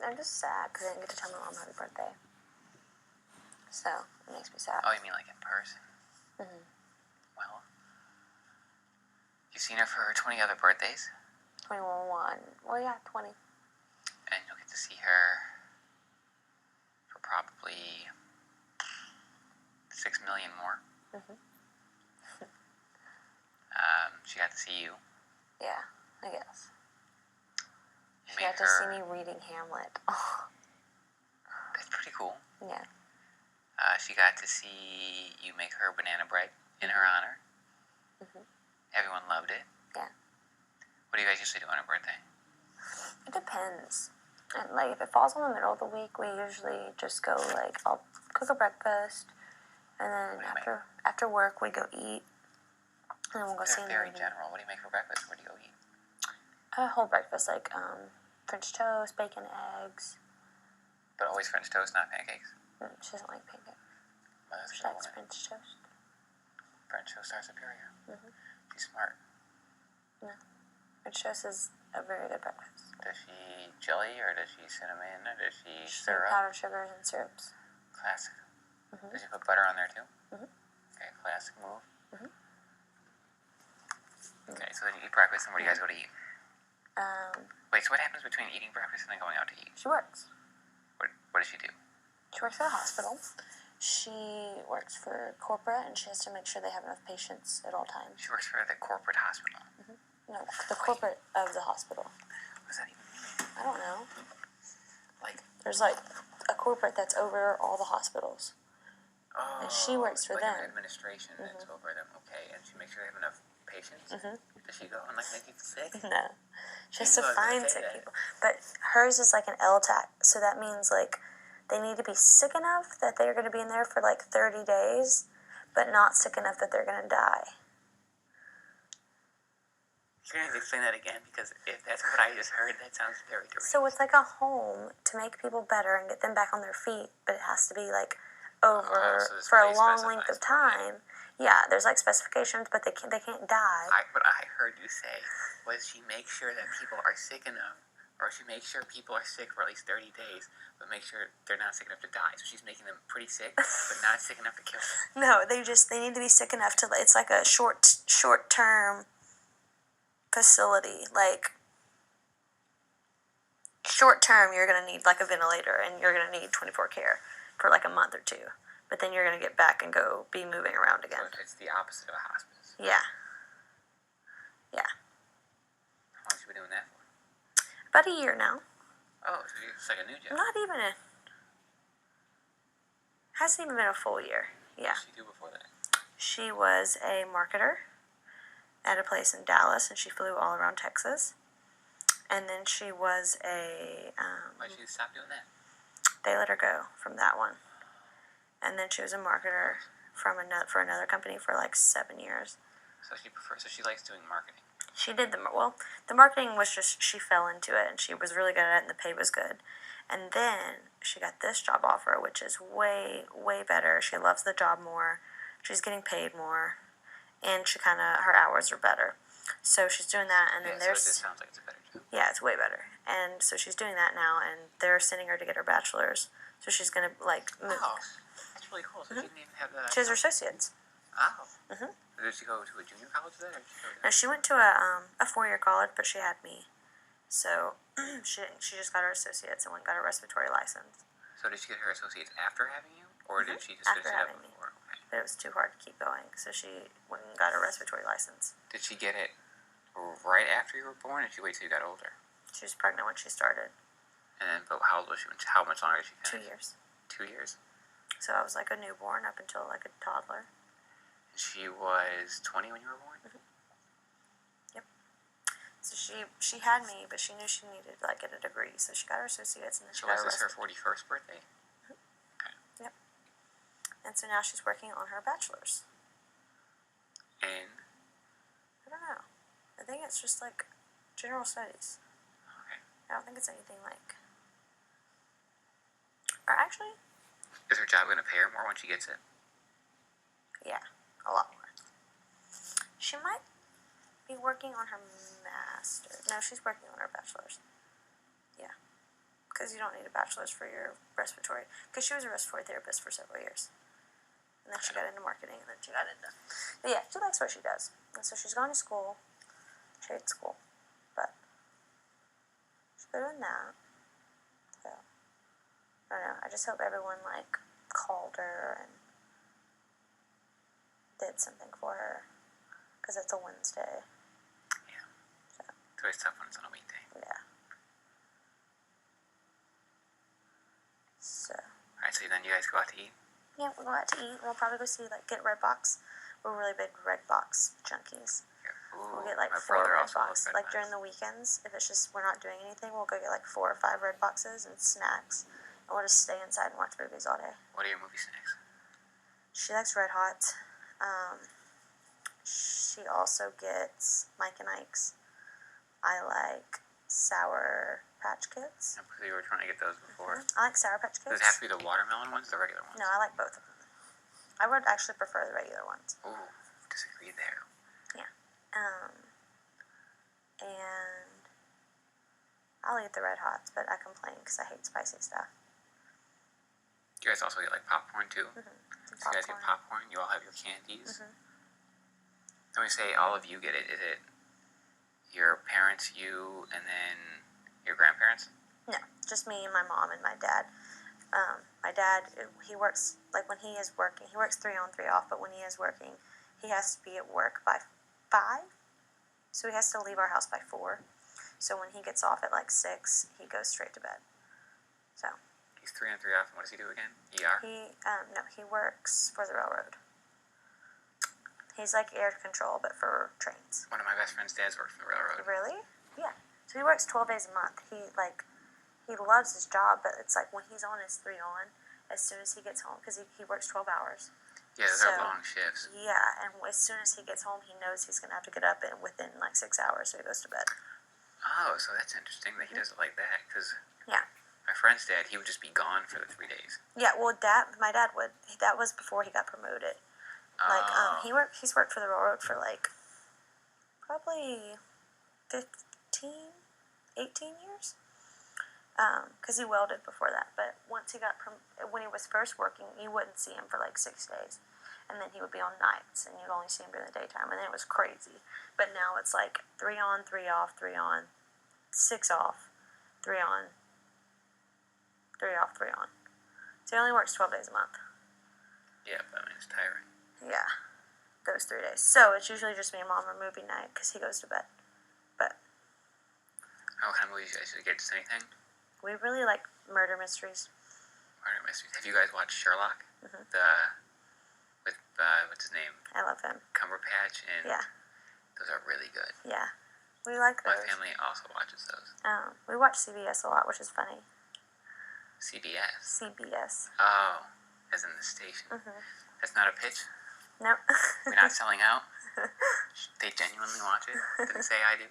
I'm just sad because I didn't get to tell my mom happy birthday. So, it makes me sad. Oh, you mean like in person? Mm-hmm. Well, you've seen her for her 20 other birthdays? 21. Well, yeah, 20. And you'll get to see her for probably 6 million more. Mm-hmm. She got to see you. Yeah, I guess. You She got to see me reading Hamlet. Oh. That's pretty cool. Yeah. She got to see you make her banana bread in her honor. Mm-hmm. Everyone loved it. Yeah. What do you guys usually do on her birthday? It depends. And, like, if it falls in the middle of the week, we usually just go, like, I'll cook a breakfast, and then after work, we go eat, and then we'll go see a Very movie. general. What do you make for breakfast? Where do you go eat? A whole breakfast, like, French toast, bacon, eggs. But always French toast, not pancakes. She doesn't like pancakes. Well, She likes French toast. French toast are superior. Mm-hmm. She's smart. No. French toast is a very good breakfast. Does she jelly, or does she cinnamon, or does she She syrup? powdered sugars and syrups. Classic. Mm-hmm. Does she put butter on there too? Mm-hmm. Okay, classic move. Mm-hmm. Okay, so then you eat breakfast, and where do you guys go to eat? Wait, so what happens between eating breakfast and then going out to eat? She works. What does she do? She works at a hospital. She works for corporate, and she has to make sure they have enough patients at all times. She works for the corporate hospital. Mm-hmm. No, the corporate of the hospital. What does that even mean? I don't know. Like, there's like a corporate that's over all the hospitals. Oh, and she works for like them. An administration that's over them. Okay, and she makes sure they have enough patients. Mm-hmm. Does she go and like make people sick? No, she has to find sick people. But hers is like an LTAC, so that means like they need to be sick enough that they're going to be in there for like 30 days, but not sick enough that they're going to die. Can you explain that again? Because if that's what I just heard, that sounds very direct. So it's like a home to make people better and get them back on their feet, but it has to be like over for a long length of time. Yeah, there's like specifications, but they can't die. What I heard you say was she makes sure that people are sick enough, or she makes sure people are sick for at least 30 days, but make sure they're not sick enough to die. So she's making them pretty sick, but not sick enough to kill them. No, they need to be sick enough to. It's like a short term facility. Like short term, you're gonna need like a ventilator, and you're gonna need 24 care for like a month or two. But then you're going to get back and go be moving around again. So it's the opposite of a hospice. Yeah. Yeah. How long have you been doing that for? About a year now. Oh, so it's like a new job. Not even hasn't even been a full year. Yeah. What did she do before that? She was a marketer at a place in Dallas, and she flew all around Texas. And then she was a... Why did she stop doing that? They let her go from that one. And then she was a marketer for another company for like 7 years. So she likes doing marketing. She did the marketing was just, she fell into it, and she was really good at it, and the pay was good. And then she got this job offer, which is way, way better. She loves the job more. She's getting paid more, and her hours are better. So she's doing that, and then so it just sounds like it's a better job. Yeah, it's way better. And so she's doing that now, and they're sending her to get her bachelor's. So she's gonna like move. Oh, that's really cool. So she didn't even have the. She has her associates. Oh. Mhm. Did she go to a junior college then, or did she go to? No, she went to a 4-year college, but she had me. So she just got her associates and got her respiratory license. So did she get her associates after having you, or did she just after finish it up having before? me? Okay. But it was too hard to keep going, so she went and got her respiratory license. Did she get it right after you were born, or did she wait till you got older? She was pregnant when she started. And then, but how old was she? How much longer did she finish? 2 years. 2 years. So I was like a newborn up until like a toddler. She was 20 when you were born? Mm-hmm. Yep. So she had me, but she knew she needed to like get a degree, so she got her associates, and then she got her was this her 41st birthday? Mm-hmm. Okay. Yep. And so now she's working on her bachelor's. In? I don't know. I think it's just like general studies. Okay. I don't think it's anything like... Or actually... Is her job going to pay her more when she gets it? Yeah, a lot more. She might be working on her master's. No, she's working on her bachelor's. Yeah. because you don't need a bachelor's for your respiratory. Because she was a respiratory therapist for several years. And then she got into marketing, and then she got into... But yeah, she likes what she does. And so she's going to school. She hates school. But she's doing that. So, I don't know. I just hope everyone, like, called her and did something for her. Because it's a Wednesday. Yeah. So. It's always tough when it's on a weekday. Yeah. So. Alright, so then you guys go out to eat? Yeah, we'll go out to eat. We'll probably go see, like, get Redbox. We're really big Redbox junkies. Ooh, we'll get, like, 4 Redbox. Like, during the weekends, if it's just we're not doing anything, we'll go get, like, 4 or 5 Redboxes and snacks. And we'll just stay inside and watch movies all day. What are your movie snacks? She likes Red Hot. She also gets Mike and Ike's. I like Sour Patch Kids. I believe you were trying to get those before. I like Sour Patch Kids. Does it have to be the watermelon ones or the regular ones? No, I like both of them. I would actually prefer the regular ones. Ooh, disagree there. Yeah. And I'll eat the Red Hots, but I complain because I hate spicy stuff. You guys also get, like, popcorn, too? Mm-hmm. So you guys get popcorn? You all have your candies? Mm-hmm. Let me say all of you get it. Is it your parents, you, and then your grandparents? No, just me and my mom and my dad. My dad, he works, like when he is working, he works 3 on, 3 off, but when he is working, he has to be at work by 5. So he has to leave our house by 4. So when he gets off at like 6, he goes straight to bed. So. He's 3 on, 3 off, and what does he do again? ER? No, he works for the railroad. He's like air control, but for trains. One of my best friend's dads worked for the railroad. Really? Yeah. So he works 12 days a month. He loves his job, but it's like when he's on his 3 on, as soon as he gets home, because he works 12 hours. Yeah, those are long shifts. Yeah, and as soon as he gets home, he knows he's going to have to get up within like 6 hours, so he goes to bed. Oh, so that's interesting that he does it like that, because yeah, my friend's dad, he would just be gone for the 3 days. Yeah, well, my dad would. That was before he got promoted. Like, he's worked for the railroad for like probably 18 years. Because he welded before that. But once he got, when he was first working, you wouldn't see him for like 6 days. And then he would be on nights, and you'd only see him during the daytime. And then it was crazy. But now it's like 3 on, 3 off, 3 on, 6 off, 3 on, 3 off, 3 on. So he only works 12 days a month. Yeah, but I mean, it's tiring. Yeah, those 3 days. So it's usually just me and Mom or movie night, because he goes to bed. But. What kind of movies you guys get? Just anything? We really like murder mysteries. Murder mysteries. Have you guys watched Sherlock? Mm-hmm. With what's his name? I love him. Cumberbatch, and yeah, those are really good. Yeah, we like those. My family also watches those. We watch CBS a lot, which is funny. CBS. CBS. Oh, as in the station. Mm-hmm. That's not a pitch. Nope. We're not selling out. They genuinely watch it. Didn't say I do.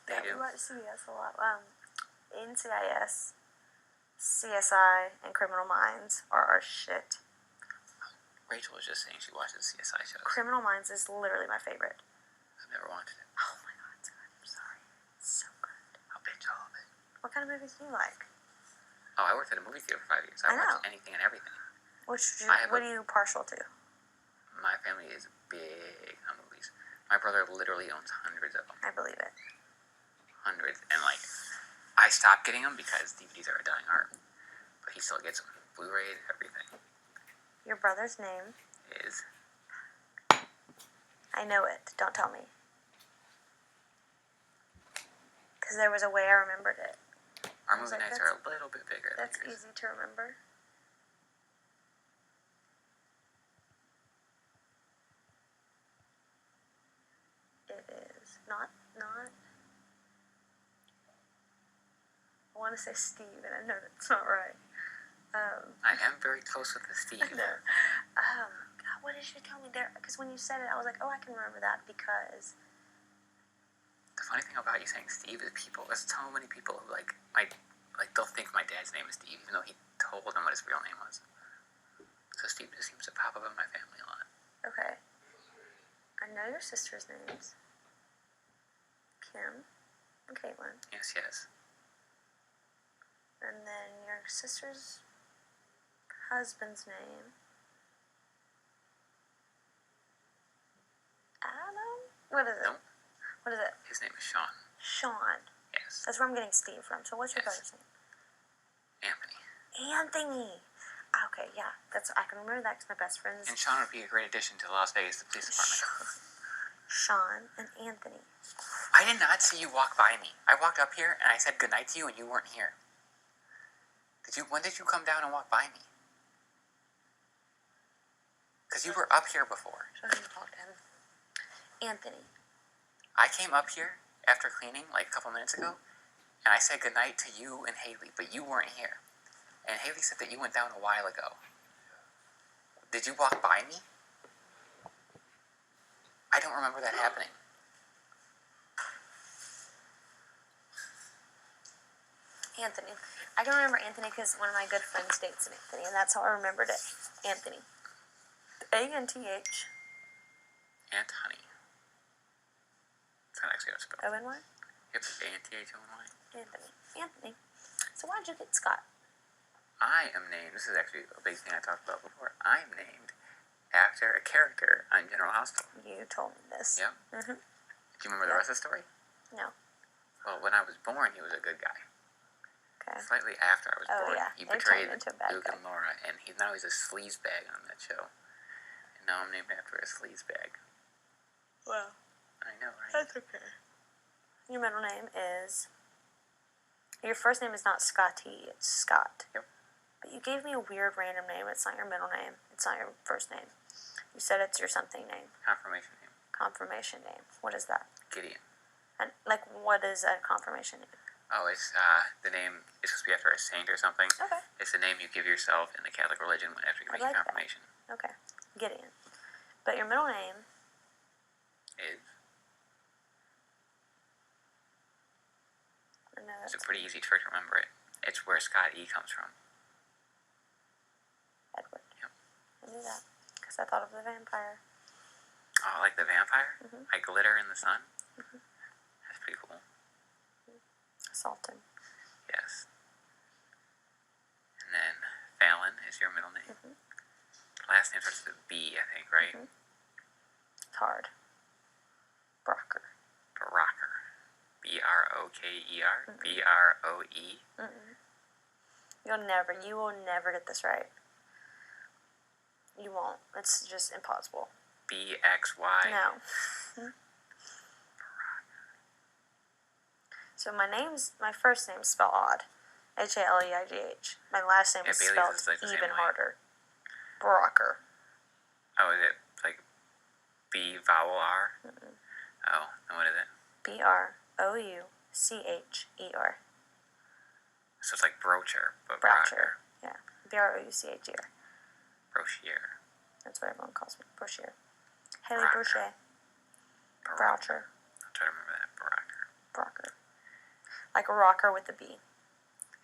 They do. We watch CBS a lot. NCIS, CSI, and Criminal Minds are our shit. Rachel was just saying she watches CSI shows. Criminal Minds is literally my favorite. I've never watched it. Oh my god, it's good. I'm sorry. It's so good. I'll binge all of it. What kind of movies do you like? Oh, I worked at a movie theater for 5 years. I watched anything and everything. What are you partial to? My family is big on movies. My brother literally owns hundreds of them. I believe it. Hundreds. And, like, I stopped getting them because DVDs are a dying art. But he still gets them. Blu-ray, everything. Your brother's name is? I know it. Don't tell me. Because there was a way I remembered it. Our movie nights are a little bit bigger. That's easy to remember. It is not. I want to say Steve, and I know that's not right. I am very close with the Steve. I know. God, what did you tell me there? Because when you said it, I was like, oh, I can remember that because. The funny thing about you saying Steve is there's so many people who they'll think my dad's name is Steve, even though he told them what his real name was. So Steve just seems to pop up in my family a lot. Okay. I know your sister's names. Kim and Caitlin. Yes. And then her sister's husband's name. Adam? What is it? No. What is it? His name is Sean. Sean. Yes. That's where I'm getting Steve from. So what's your brother's name? Anthony. Anthony. Okay, yeah. I can remember that because my best friend's... And Sean would be a great addition to Las Vegas Police Department. Sean and Anthony. I did not see you walk by me. I walked up here and I said goodnight to you and you weren't here. When did you come down and walk by me? Because you were up here before. Anthony. I came up here after cleaning like a couple minutes ago and I said goodnight to you and Haley, but you weren't here. And Haley said that you went down a while ago. Did you walk by me? I don't remember that happening. Anthony. I can remember Anthony because one of my good friends dates an Anthony, and that's how I remembered it. Anthony. A-N-T-H. Aunt Honey. That's not actually how it's spelled. O-N-Y? Yep, A-N-T-H-O-N-Y. Anthony. So why'd you get Scott? I am named, this is actually a big thing I talked about before, I'm named after a character on General Hospital. You told me this. Yeah? Mm-hmm. Do you remember the rest of the story? No. Well, when I was born, he was a good guy. Okay. Slightly after I was born, yeah. he They betrayed turned into a bad Luke guy. and Laura, and now he's a sleazebag on that show. And now I'm named after a sleazebag. Wow. I know, right? That's okay. Your middle name is... Your first name is not Scottie, it's Scott. Yep. But you gave me a weird random name. It's not your middle name. It's not your first name. You said it's your something name. Confirmation name. Confirmation name. What is that? Gideon. And like, what is a confirmation name? Oh, it's the name is supposed to be after a saint or something. Okay. It's the name you give yourself in the Catholic religion after you make your confirmation. Okay. Gideon. But your middle name Is. No, It's a pretty easy trick to remember it. It's where Scott E comes from. Edward. Yep. I knew that because I thought of the vampire. Oh, like the vampire? Mm-hmm. Like glitter in the sun? Mm-hmm. That's pretty cool. Sultan. Yes. And then Fallon is your middle name. Mm-hmm. Last name starts with a B, I think, right? Mm-hmm. It's hard. Brocker. Brocker. B-R-O-K-E-R? Mm-hmm. B-R-O-E? Mm-mm. You will never get this right. You won't. It's just impossible. B-X-Y? No. So my first name is spelled odd. H-A-L-E-I-G-H. My last name is Bailey's spelled is like the same even way. harder. Brocker. Oh, is it like B vowel R? Mm-mm. Oh, then what is it? B-R-O-U-C-H-E-R. So it's like broocher, but Broocher. Brocker. Yeah. B-R-O-U-C-H-E-R. Brochure. That's what everyone calls me. Brochure. Haley Brocker. Brochure. Brochure. I'll try to remember that. Brocker. Brocker. Like a rocker with a B.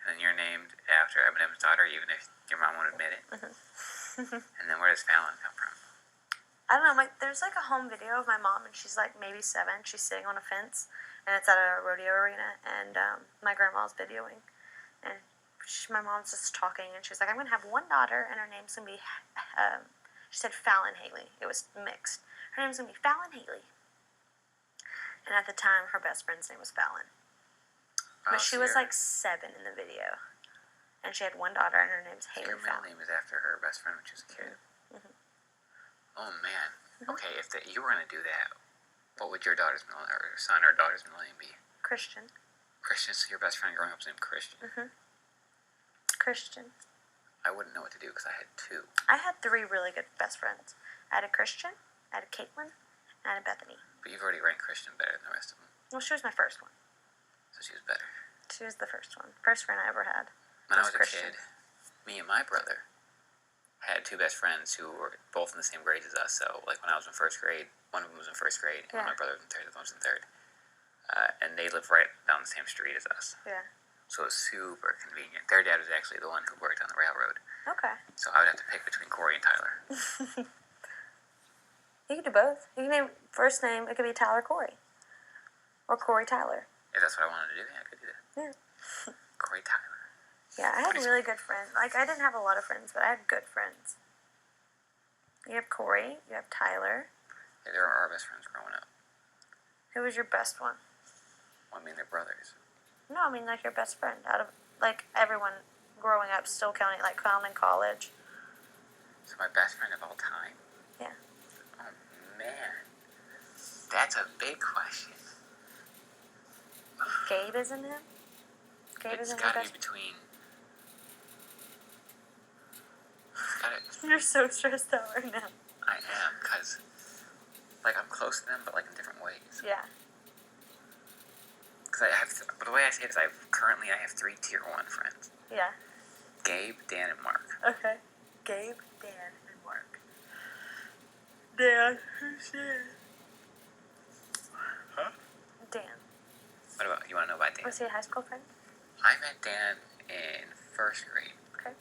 And then you're named after Eminem's daughter, even if your mom won't admit it. Mm-hmm. And then where does Fallon come from? I don't know. There's like a home video of my mom, and she's like maybe 7. She's sitting on a fence, and it's at a rodeo arena, and my grandma's videoing. And my mom's just talking, and she's like, I'm going to have one daughter, and her name's going to be, she said Fallon Haleigh. It was mixed. Her name's going to be Fallon Haleigh. And at the time, her best friend's name was Fallon. But she was like 7 in the video. And she had one daughter, and her name's Haley Your middle Fallon. name is after her best friend when she was a kid. Mm-hmm. Oh, man. Mm-hmm. Okay, if you were going to do that, what would your daughter's middle name, or son or daughter's middle name be? Christian. Christian, so your best friend growing up was named Christian. Mm-hmm. Christian. I wouldn't know what to do because I had 2. I had 3 really good best friends. I had a Christian, I had a Caitlin, and I had a Bethany. But you've already ranked Christian better than the rest of them. Well, she was my first one. So she was better. She was the first one. First friend I ever had. When I was Christian. a kid, me and my brother had 2 best friends who were both in the same grades as us. So, like, when I was in 1st grade, one of them was in 1st grade, and Yeah. my brother was in 3rd, the other one was in 3rd. And they lived right down the same street as us. Yeah. So it was super convenient. Their dad was actually the one who worked on the railroad. Okay. So I would have to pick between Corey and Tyler. You could do both. You can name first name. It could be Tyler Corey, or Corey Tyler. If that's what I wanted to do, yeah, I could do that. Yeah. Corey Tyler. Yeah, I had really good friends. Like, I didn't have a lot of friends, but I had good friends. You have Corey. You have Tyler. Yeah, they were our best friends growing up. Who was your best one? Well, I mean, they're brothers. No, I mean, like, your best friend out of, like, everyone growing up, still counting, like, counting college. So my best friend of all time? Yeah. Oh, man. That's a big question. Gabe isn't him? Gabe It's isn't your gotta best be between... Gotta... You're so stressed out right now. I am, because, like, I'm close to them, but, like, in different ways. Yeah. Because I have... But the way I say it is I have 3 tier 1 friends. Yeah. Gabe, Dan, and Mark. Okay. Gabe, Dan, and Mark. Dan. Who's Dan? Huh? Dan. What about... You want to know about Dan? Was he a high school friend? I met Dan in 1st grade. Okay.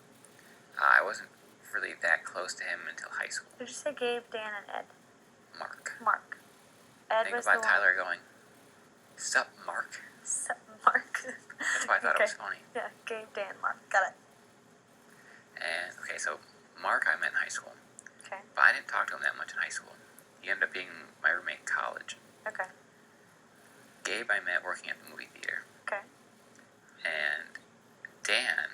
I wasn't really that close to him until high school. Did you say Gabe, Dan, and Ed? Mark. Mark. Ed Think was about the Tyler going, "Sup, Mark?" Mark. That's why I thought it was funny. Yeah, Gabe, Dan, Mark. Got it. And, okay, so Mark I met in high school. Okay. But I didn't talk to him that much in high school. He ended up being my roommate in college. Okay. Gabe I met working at the movie theater. Okay. And Dan,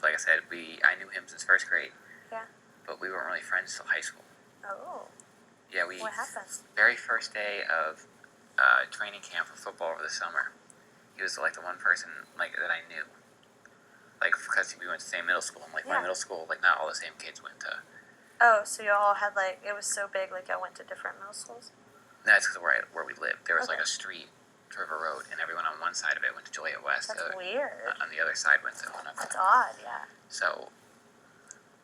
like I said, I knew him since 1st grade. Yeah. But we weren't really friends till high school. Oh. Yeah, What happened? Very first day of training camp for football over the summer, he was like the one person like that I knew. Like, because we went to the same middle school, and like my middle school, like not all the same kids went to. Oh, so you all had like, it was so big, like y'all went to different middle schools? No, that's because where we lived. There was like a street, River Road, and everyone on one side of it went to Joliet West. That's weird. On the other side went to Anoka. That's odd, yeah. So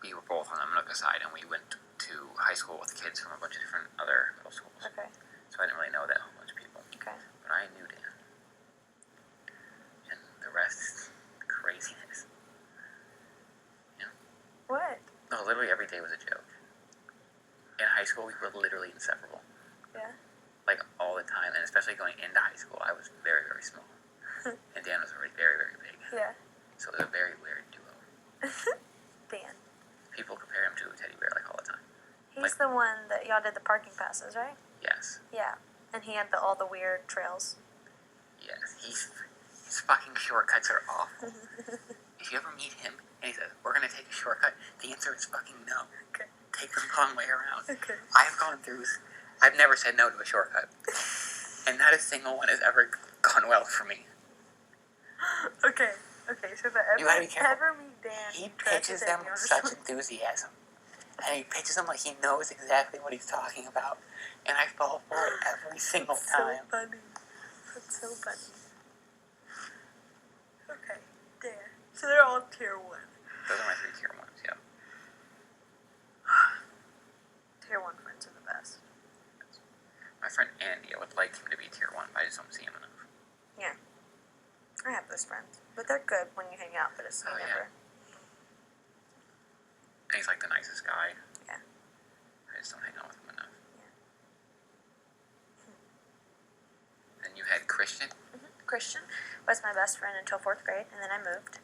we were both on the Anoka side, and we went to high school with kids from a bunch of different other middle schools. Okay. So I didn't really know that much people. Okay. But I knew Dan. And the rest is craziness. You know? What? No, literally every day was a joke. In high school, we were literally inseparable. Yeah. Like, all the time. And especially going into high school, I was very, very small. And Dan was already very, very big. Yeah. So it was a very weird duo. Dan. People compare him to a teddy bear, like, all the time. He's the one that y'all did the parking passes, right? Yes. Yeah. And he had all the weird trails. Yes. His fucking shortcuts are awful. If you ever meet him and he says, "We're going to take a shortcut," the answer is fucking no. Okay. Take the long way around. Okay. I've never said no to a shortcut. And not a single one has ever gone well for me. Okay. Okay, so You gotta be careful. ever meet Dan, He pitches them with such enthusiasm. And he pitches them like he knows exactly what he's talking about. And I fall for it every single time. So funny. That's so funny. Okay, Dan. So they're all tier 1. Those are my 3 tier 1s, yeah. Tier 1 friends are the best. My friend Andy, I would like him to be tier 1, but I just don't see him enough. Yeah. I have those friends. But they're good when you hang out, but it's Oh, never. And he's like the nicest guy. Yeah. I just don't hang out with him enough. Yeah. Then you had Christian. Christian was my best friend until 4th grade, and then I moved.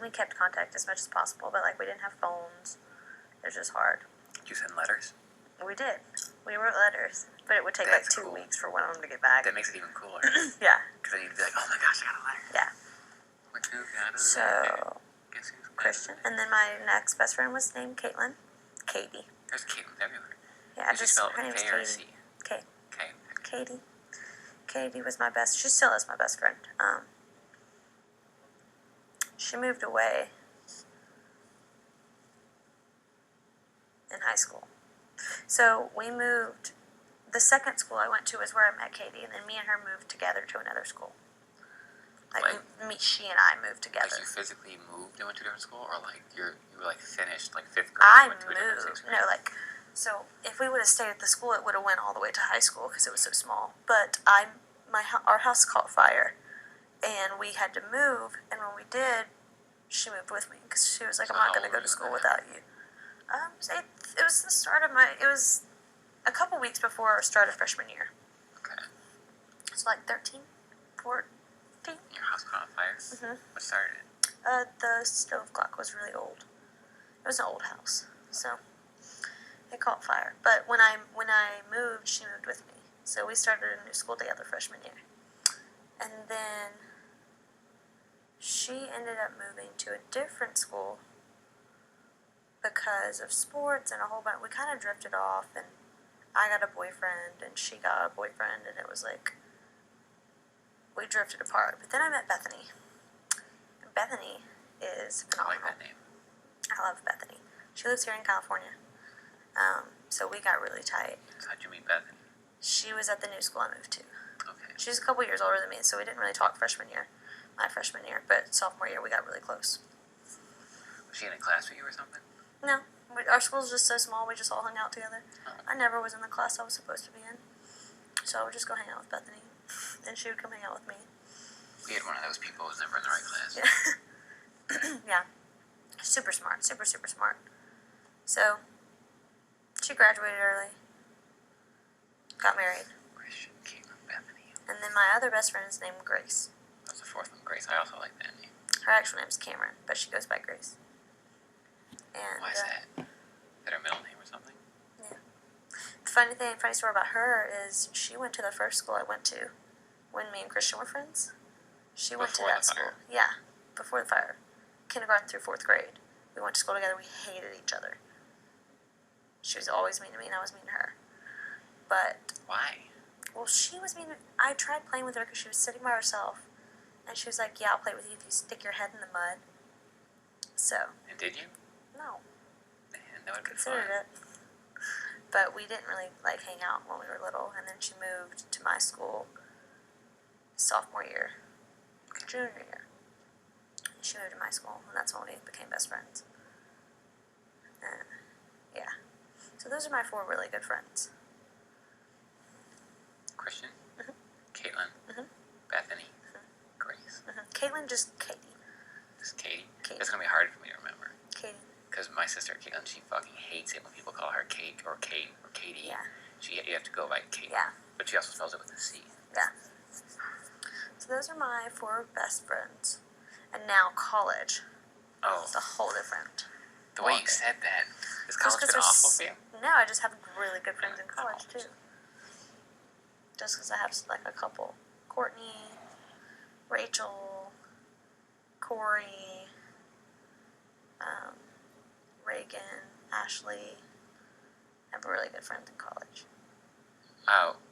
We kept contact as much as possible, but like we didn't have phones. It was just hard. Did you send letters? We did. We wrote letters, but it would take That's like 2 cool. weeks for one of them to get back. That makes it even cooler. Yeah. Because then you'd be like, "Oh my gosh, I got a letter." Yeah. What you got a letter? So, Guess who's Christian. And then my next best friend was named Caitlin. Katie. There's Caitlin everywhere. Yeah, Did you spell it her name with was K or Katie. C? K. K. Katie. Katie was my best. She still is my best friend. She moved away in high school. So we moved. The second school I went to is where I met Katie, and then me and her moved together to another school. She and I moved together. Like you physically moved and went to a different school, or like you were like finished like 5th grade I and went to a different moved. 6th grade? No, like, so if we would have stayed at the school, it would have went all the way to high school because it was so small. But our house caught fire, and we had to move. And when we did, she moved with me because she was like, So "I'm not how going to old go were to you school then? without you." It was the start of it was a couple weeks before our start of freshman year. Okay. It's like 13, 14. Your house caught on fire? Mhm. What started it? The stove clock was really old. It was an old house, so it caught fire. But when I moved, she moved with me. So we started a new school together freshman year. And then she ended up moving to a different school because of sports and a whole bunch. We kind of drifted off, and I got a boyfriend, and she got a boyfriend, and it was like we drifted apart. But then I met Bethany. And Bethany is phenomenal. I like that name. I love Bethany. She lives here in California. So we got really tight. So how'd you meet Bethany? She was at the new school I moved to. Okay. She's a couple years older than me, so we didn't really talk my freshman year. But sophomore year, we got really close. Was she in a class with you or something? No, our school's just so small, we just all hung out together. Oh. I never was in the class I was supposed to be in. So I would just go hang out with Bethany, and she would come hang out with me. We had one of those people who was never in the right class. Yeah. Yeah. Super smart. Super, super smart. So, she graduated early. Got married. Christian, Caitlin, Bethany. And then my other best friend is named Grace. That's the fourth one, Grace. I also like that name. Her actual name is Cameron, but she goes by Grace. And why is that? Is that her middle name or something? Yeah. The funny story about her is she went to the first school I went to when me and Christian were friends. She went to Before that the school. fire. Yeah, before the fire. Kindergarten through 4th grade. We went to school together. We hated each other. She was always mean to me, and I was mean to her. But, Why? well, she was mean. I tried playing with her because she was sitting by herself. And she was like, yeah, I'll play with you if you stick your head in the mud. So. And did you? No. Man, that would have been fun. Considered it. But we didn't really, hang out when we were little. And then she moved to my school sophomore year. Junior year. She moved to my school, and that's when we became best friends. Yeah. So those are my 4 really good friends. Christian, Mhm. Caitlin, Mhm. Bethany, Grace. Caitlin, just Katie. This is Katie. Katie. It's gonna be hard for me to remember. Katie. Because my sister Caitlin, she fucking hates it when people call her Kate or Kate or Katie. Yeah. You have to go by Kate. Yeah. But she also spells it with a C. Yeah. So those are my 4 best friends. And now college. Oh. It's a whole different. The way you said that. Has college been there's awful for you? No, I just have really good friends in college too. Just because I have a couple. Courtney, Rachel, Corey, Reagan, Ashley. I have really good friends in college.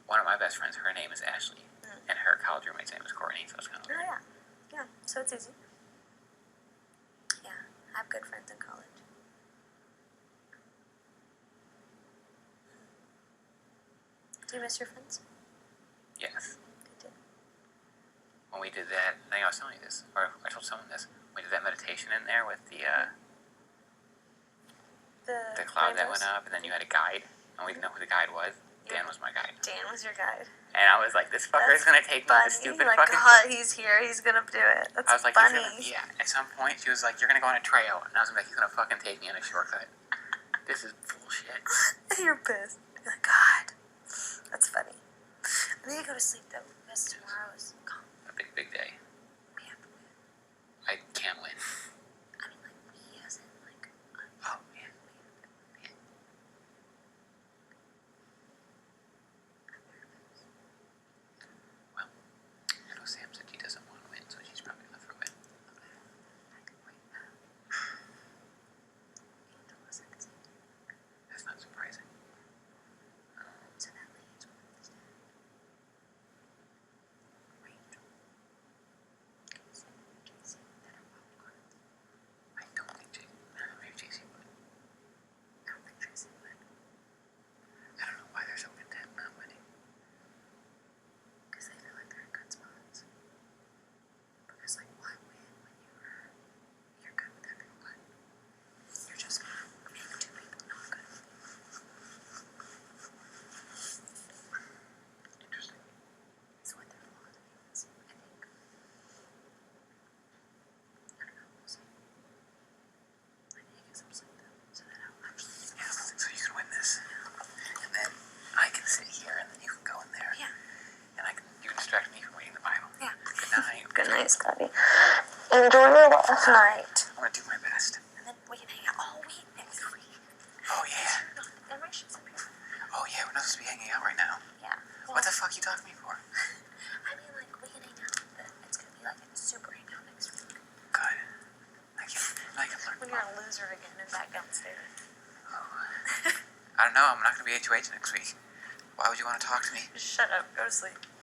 One of my best friends, her name is Ashley. Mm. And her college roommate's name is Courtney, so it's kind of Oh weird. yeah. Yeah, so it's easy. Yeah, I have good friends in college. Do you miss your friends? Yes. I do. When we did that, I think I was telling you this, or I told someone this, we did that meditation in there with the cloud that went rainbows? up, and then you had a guide, and we didn't know who the guide was. Dan was my guide. Dan was your guide. And I was like, this fucker's gonna take me to this stupid like, fucking... God, he's here. He's gonna do it. That's I was like, funny. yeah. At some point, she was like, you're gonna go on a trail. And I was like, he's gonna fucking take me on a shortcut. This is bullshit. You're pissed. You're like, God. That's funny. I need to go to sleep, though, because tomorrow is gone. A big, big day. We have to win. I can't win. I mean, we as in, Oh, man. Well, I know Sam said she doesn't want to win, so she's probably gonna throw it. That's not surprising. So that leaves one of these. Enjoy your last night. I'm gonna do my best. And then we can hang out all week next week. Oh, yeah. And my shit's up here. Oh, yeah, we're not supposed to be hanging out right now. Yeah. Well, What the fuck you talking to me for? I mean, like, we can hang out, but it's gonna be like a super hangout next week. Good. I can learn. When you're a loser again and back downstairs. I don't know, I'm not gonna be HOH next week. Why would you want to talk to me? Just shut up. Go to sleep.